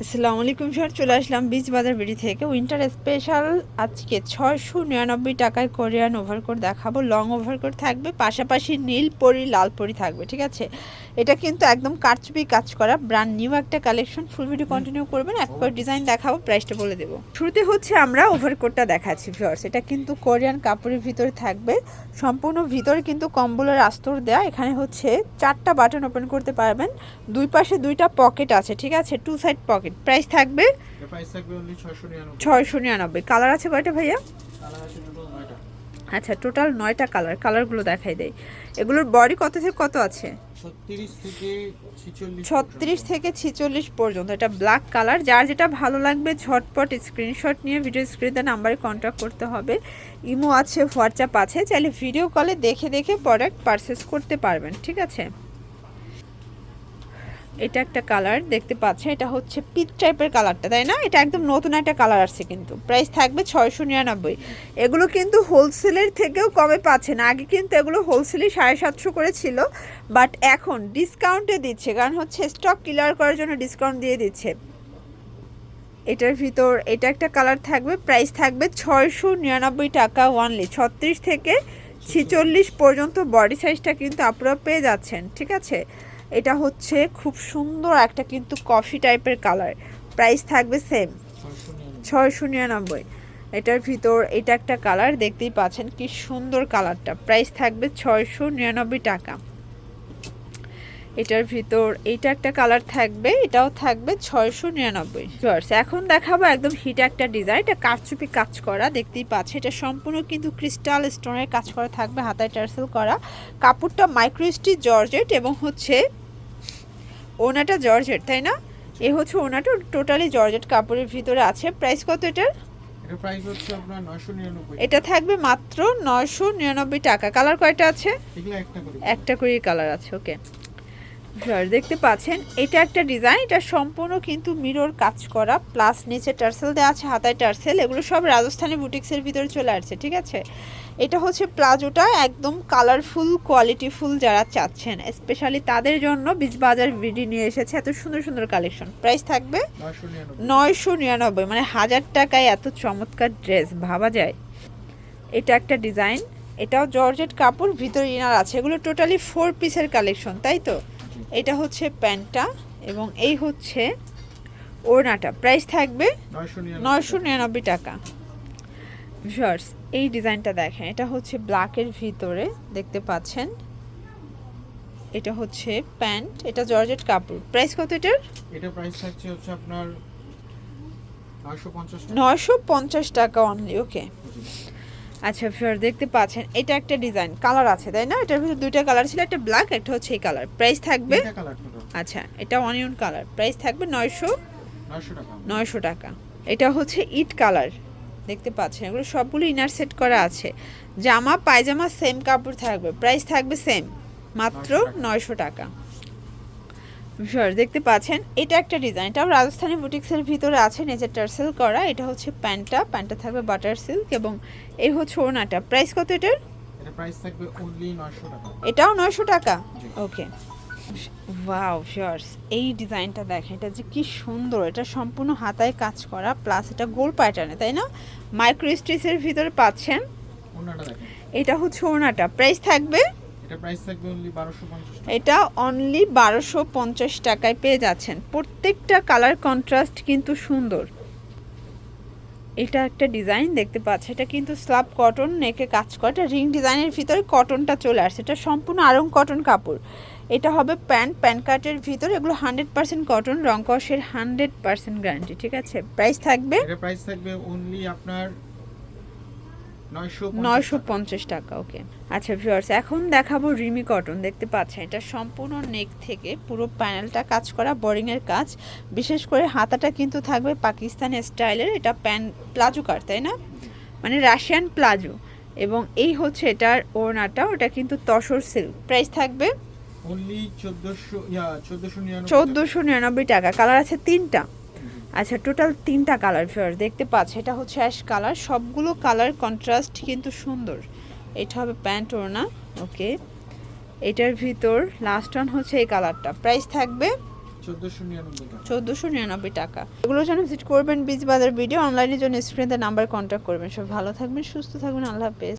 আসসালামু আলাইকুম স্যার, চলে আসলাম বিচ বাজার বিডি থেকে উইন্টার স্পেশাল। আজকে 699 টাকায় কোরিয়ান ওভারকোট দেখাবো। লং ওভারকোট থাকবে, পাশাপাশি নীল পরি লাল পরি থাকবে, ঠিক আছে। এটা কিন্তু একদম কারচুপি কাজ করা ব্র্যান্ড নিউ একটা কালেকশন। ফুল ভিডিও কন্টিনিউ করবেন, এক করে ডিজাইন দেখাবো, প্রাইসটা বলে দেবো। শুরুতে হচ্ছে আমরা ওভারকোটটা দেখাচ্ছি ভিউয়ার্স। এটা কিন্তু কোরিয়ান কাপড়ের ভিতরে থাকবে, সম্পূর্ণ ভিতরে কিন্তু কম্বলের আস্তর দেয়া। এখানে হচ্ছে 4টা বাটন ওপেন করতে পারবেন, দুই পাশে 2টা পকেট আছে, ঠিক আছে, 2 সাইড পকেট। প্রাইস থাকবে অনলি 699। 699। কালার আছে কয়টা ভাইয়া? কালার আছে টোটাল 9টা। আচ্ছা, টোটাল 9টা কালার। কালারগুলো দেখাই দেয়। এগুলোর বডি কত থেকে কত আছে? 36 থেকে 46 পর্যন্ত। এটা ব্ল্যাক কালার। যার যেটা ভালো লাগবে ঝটপট স্ক্রিনশট নিয়ে ভিডিও স্ক্রিনে নাম্বারে কন্ট্যাক্ট করতে হবে। ইমো আছে, হোয়াটসঅ্যাপ আছে, চাইলে ভিডিও কলে দেখে দেখে প্রোডাক্ট পারচেস করতে পারবেন, ঠিক আছে। এটা একটা কালার দেখতে পাচ্ছেন, এটা হচ্ছে পিচ টাইপের কালারটা, তাই না? এটা একদম নতুন একটা কালার আসছে কিন্তু। প্রাইস থাকবে 699। এগুলো কিন্তু হোলসেলের থেকেও কমে পাচ্ছেন। আগে কিন্তু এগুলো হোলসেলে 750 করে ছিল, বাট এখন ডিসকাউন্টে দিচ্ছে, কারণ হচ্ছে স্টক ক্লিয়ার করার জন্য ডিসকাউন্ট দিয়ে দিচ্ছে। এটার ভিতর এটা একটা কালার থাকবে, প্রাইস থাকবে 699 টাকা ওয়ানলি। 36 থেকে 46 পর্যন্ত বডি সাইজটা কিন্তু আপনারা পেয়ে যাচ্ছেন, ঠিক আছে। এটা হচ্ছে খুব সুন্দর একটা কিন্তু কফি টাইপের কালার। প্রাইস থাকবে সেম 699। এটার ভিতর এটা একটা কালার দেখতেই পাচ্ছেন, কি সুন্দর কালারটা। প্রাইস থাকবে 699 টাকা। এটার ভিতর এইটা একটা কালার থাকবে, এটাও থাকবে 699। এখন দেখাবো একদম হিট একটা ডিজাইন। এটা কারচুপি কাজ করা দেখতেই পাচ্ছে। এটা সম্পূর্ণ কিন্তু ক্রিস্টাল স্টোনের কাজ করা থাকবে, হাতায় টার্সেল করা। কাপড়টা মাইক্রোস্টিচ জর্জেট এবং হচ্ছে ওনাটা জর্জেট, তাই না? এ হচ্ছে ওনাটা টোটালি জর্জেট কাপড়ের ভিতরে আছে। প্রাইস কত এটার? এটা প্রাইস হচ্ছে আপনার 999। এটা থাকবে মাত্র 999 টাকা। কালার কয়টা আছে? এগুলা একটা করে কালার আছে, ওকে। দেখতে পাচ্ছেন এটা একটা ডিজাইন। এটা সম্পূর্ণ কিন্তু মিরর কাজ করা, প্লাস নিচে টার্সেল দেওয়া আছে, হাতায় টার্সেল। এগুলো সব রাজস্থানী বুটিক্সের ভিতরে চলে আসছে, ঠিক আছে। এটা হচ্ছে প্লাজোটা, একদম কালারফুল কোয়ালিটিফুল যারা চাচ্ছেন স্পেশালি তাদের জন্য বিচ বাজার বিডি নিয়ে এসেছে এত সুন্দর সুন্দর কালেকশন। প্রাইস থাকবে 999, মানে 1000 টাকায় এত চমৎকার ড্রেস ভাবা যায়। এটা একটা ডিজাইন, এটাও জর্জেট কাপড়, ভিতরে ইনার আছে। এগুলো টোটালি 4 পিসের কালেকশন, তাই তো? এটা হচ্ছে প্যান্টটা এবং এই হচ্ছে ওড়নাটা। প্রাইস থাকবে 999 টাকা। ভিউয়ার্স, এই ডিজাইনটা দেখেন, এটা হচ্ছে ব্ল্যাকের ভিতরে দেখতে পাচ্ছেন। এটা হচ্ছে প্যান্ট, এটা জর্জেট কাপড়। প্রাইস কত এটার? এটা প্রাইস থাকছে হচ্ছে আপনার 950 টাকা। 950 টাকা অনলি, ওকে। আচ্ছা ভিউয়ার দেখতে পাচ্ছেন এটা একটা ডিজাইন, কালার আছে তাই না? এটার ভিতরে 2টা কালার ছিল, একটা ব্ল্যাক, একটা হচ্ছে এই কালার। প্রাইস থাকবে, আচ্ছা এটা অনিয়ন কালার। প্রাইস থাকবে 900 টাকা। এটা হচ্ছে ইট কালার দেখতে পাচ্ছেন। এগুলো সবগুলো ইনার সেট করা আছে, জামা পায়জামা সেম কাপড় থাকবে। প্রাইস থাকবে সেম, মাত্র 900 টাকা। ভিউয়ার দেখতে পাচ্ছেন এটা একটা ডিজাইন, এটাও রাজস্থানী বুটিক্সের ভিতরে আছে, নিচে টার্সেল করা। এটা হচ্ছে প্যান্টটা থাকবে বাটার সিল্ক এবং এই হচ্ছে ওড়নাটা। প্রাইস কত এটার? এটা প্রাইস থাকবে অনলি 900 টাকা। এটাও 900 টাকা, ওকে। ওয়াও ভিউয়ার্স, এই ডিজাইনটা দেখেন, এটা যে কি সুন্দর। এটা সম্পূর্ণ হাতায় কাজ করা, প্লাস এটা গোল প্যাটার্নে, তাই না? মাইক্রো স্টিচের ভিতরে পাচ্ছেন। ওড়নাটা দেখেন, এটা হচ্ছে ওড়নাটা। প্রাইস থাকবে, এটা প্রাইস থাকবে অনলি 1250 টাকা। এটা অনলি 1250 টাকায় পেয়ে যাচ্ছেন। প্রত্যেকটা কালার কন্ট্রাস্ট কিন্তু সুন্দর। এটা একটা ডিজাইন দেখতে পাচ্ছেন, এটা কিন্তু স্ল্যাব কটন নেকে কাজ করা। এটা রিং ডিজাইনের ভিতরে কটনটা চলে আসছে, এটা সম্পূর্ণ আরং কটন কাপড়। এটা হবে প্যান্ট কাটের ভিতরে। এগুলো 100% কটন, রং কষের 100% গ্যারান্টি, ঠিক আছে। প্রাইস থাকবে, এটা প্রাইস থাকবে অনলি আপনার 950 টাকা, ওকে। আচ্ছা ভিউয়ার্স, এখন দেখাবো রিমি কটন দেখতে পাচ্ছেন। এটা সম্পূর্ণ নেক থেকে পুরো প্যানেলটা কাজ করা, বোরিংয়ের কাজ। বিশেষ করে হাতাটা কিন্তু থাকবে পাকিস্তানি স্টাইলের। এটা প্লাজো কাট, তাই না? মানে রাশিয়ান প্লাজো। এবং এই হচ্ছে এটার ওড়নাটা, ওটা কিন্তু তসর সিল্ক। প্রাইস থাকবে অনলি 1499 টাকা। কালার আছে 3টা। আচ্ছা টোটাল 3টা কালার ভিউয়ার্স দেখতে পাচ্ছে। এটা হচ্ছে অ্যাশ কালার, সবগুলো কালার কন্ট্রাস্ট কিন্তু সুন্দর। এটা হবে প্যান্ট ওড়না, ওকে। এটার ভিতর লাস্ট ওয়ান হচ্ছে এই কালারটা। প্রাইস থাকবে 1499 টাকা। 1499 টাকা। এগুলোর জন্য ভিজিট করবেন বীজ বাজার ভিডিও, অনলাইনের জন্য স্ক্রিনে নাম্বার কন্ট্যাক্ট করবেন। সব ভালো থাকবেন, সুস্থ থাকবেন, আল্লাহ হাফেজ।